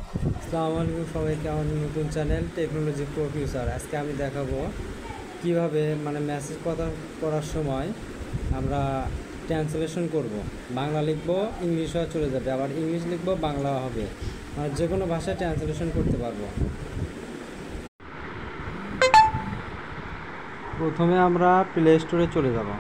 আসসালামু আলাইকুম সবাইকে, আমাদের নতুন চ্যানেল টেকনোলজি প্রফিউসার। আজকে আমি দেখাবো কিভাবে মেসেজ কথা করার সময় আমরা ট্রান্সলেশন করব। বাংলা লিখবো, ইংলিশ হয়ে চলে যাবে, আবার ইংলিশ লিখবো, বাংলা হবে, যে কোনো ভাষায় ট্রান্সলেশন করতে পারবো। প্রথমে আমরা প্লে স্টোরে চলে যাব।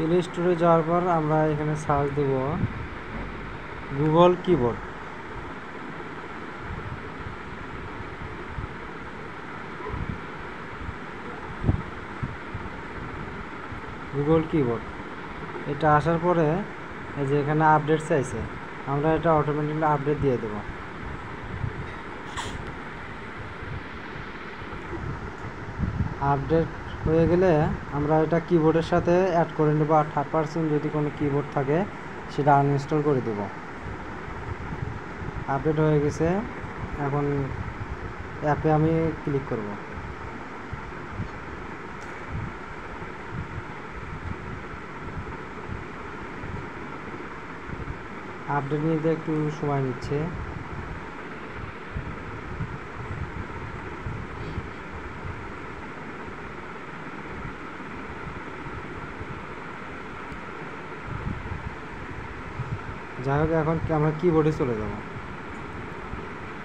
প্লে স্টোরে যাওয়ার পর আমরা এখানে সার্চ দেব গুগল কিবোর্ড। গুগল কিবোর্ড এটা আসার পরে এই যে এখানে আপডেট চাইছে, আমরা এটা অটোমেটিকলি আপডেট দিয়ে দেব। আপডেট হয়ে গেলে আমরা এটা কিবোর্ডের সাথে অ্যাড করে নেব, আর 3% যদি কোনো কিবোর্ড থাকে সেটা আনইনস্টল করে দেব। আপডেট হয়ে গেছে, এখন অ্যাপে আমি ক্লিক করব। আপডেট নিতে একটু সময় নিচ্ছে। যাই হোক, এখন আমরা কিবোর্ডে চলে যাব।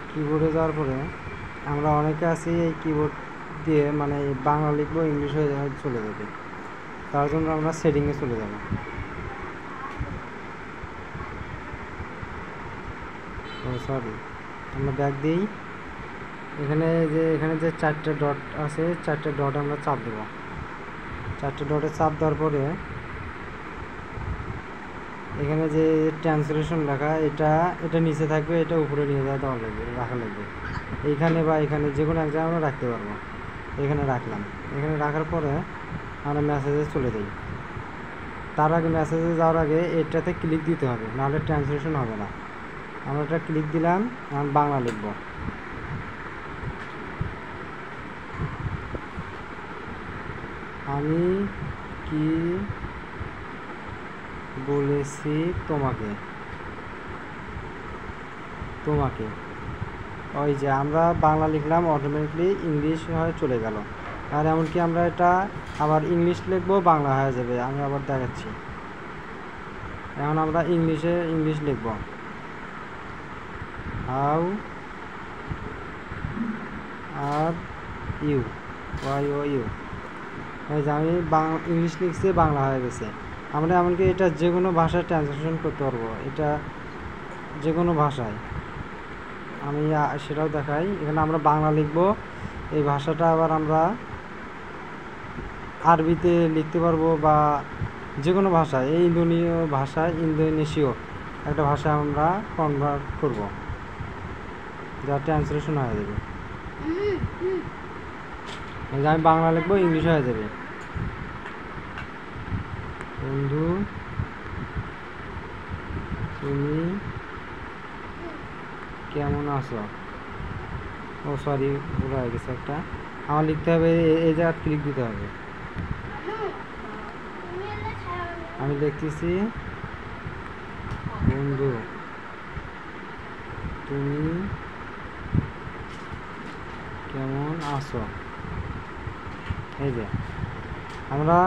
কিবোর্ডে যাওয়ার পরে আমরা অনেকে আছি এই কিবোর্ড দিয়ে বাংলা লিখবো, ইংলিশ হয়ে চলে যাবে। তার জন্য আমরা সেটিংয়ে চলে যাব। সরি, আমরা ব্যাক দিই। এখানে যে 4টে ডট আছে, 4টে ডট আমরা চাপ দেব। 4টে ডটে চাপ দেওয়ার পরে এখানে যে ট্রান্সলেশন লেখা, এটা নিচে থাকবে, এটা উপরে নিয়ে দেওয়া লাগবে, রাখা লাগবে। এইখানে বা এখানে যে কোনো এক জায়গায় আমরা রাখতে পারবো। এখানে রাখলাম। এখানে রাখার পরে আমরা মেসেজে চলে যাই। তার আগে মেসেজে যাওয়ার আগে এটাতে ক্লিক দিতে হবে, নাহলে ট্রান্সলেশন হবে না। আমরা এটা ক্লিক দিলাম, এখন বাংলা লিখব। আমি কি বলেছি তোমাকে, ওই যে আমরা বাংলা লিখলাম, অটোমেটিকলি ইংলিশ হয়ে চলে গেল। আর এমনকি আমরা এটা আবার ইংলিশ লিখবো, বাংলা হয়ে যাবে। আমি আবার দেখাচ্ছি। এখন আমরা ইংলিশ লিখব। How are you, you. এই যে আমি ইংলিশ লিখছি, বাংলা হয়ে গেছে। আমরা এমনকি এটা যে কোনো ভাষায় ট্রান্সলেশন করতে পারবো, এটা যে কোনো ভাষায়। আমি সেটাও দেখাই। এখানে আমরা বাংলা লিখব, এই ভাষাটা আবার আমরা আরবিতে লিখতে পারবো, বা যে কোনো ভাষায়, এই ইন্দোনেশীয় একটা ভাষা আমরা কনভার্ট করব, যা ট্রান্সলেশন হয়ে যাবে। আমি বাংলা লিখবো, ইংলিশ হয়ে যাবে। বন্ধু তুমি কেমন আছো? ও সরি, ভুল হয়ে গেছে একটা। আমার লিখতে হবে, এই জায়গায় ক্লিক দিতে হবে। আমি লিখতেছি, বন্ধু তুমি কেমন আছো। এই যে আমরা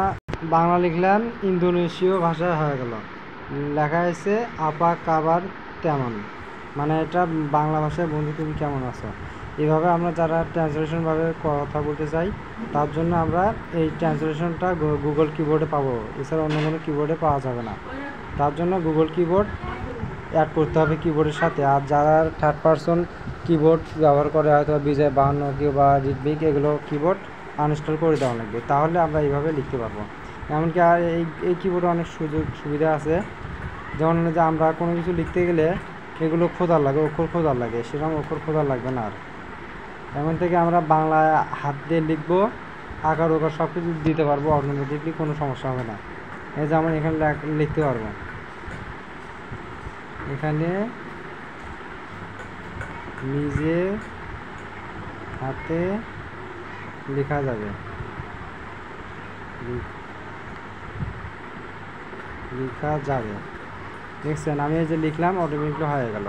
বাংলা লিখলাম, ইন্দোনেশীয় ভাষায় হয়ে গেল। লেখা হয়েছে আপা কাবার তেমন, এটা বাংলা ভাষায় বন্ধু তুমি কেমন আছো। এইভাবে আমরা যারা ট্রান্সলেশনভাবে কথা বলতে চাই, তার জন্য আমরা এই ট্রান্সলেশনটা গুগল কিবোর্ডে পাবো, এছাড়া অন্য কোনো কিবোর্ডে পাওয়া যাবে না। তার জন্য গুগল কিবোর্ড অ্যাড করতে হবে কিবোর্ডের সাথে। আর যারা 3rd-person কিবোর্ড ব্যবহার করে, হয়তো বিজয় 52 বা রিটবিক, এগুলো কিবোর্ড আনইনস্টল করে দেওয়া লাগবে, তাহলে আমরা এইভাবে লিখতে পারবো। এমনকি আর এই কিবোর্ডে অনেক সুবিধা আছে, যেমন যে আমরা কোনো কিছু লিখতে গেলে এগুলো খোঁজার লাগে, অক্ষর খোঁজার লাগে, সেরকম অক্ষর খোঁজার লাগবে না। আর এমন থেকে আমরা বাংলা হাত দিয়ে লিখবো, আকার ওকার সব কিছু দিতে পারবো অটোমেটিকলি, কোনো সমস্যা হবে না। এই যেমন এখানে লিখতে পারবো, এখানে নিজে হাতে লেখা যাবে, লেখা যাবে। দেখছেন আমি এই যে লিখলাম অটোমেটিকলি হয়ে গেল।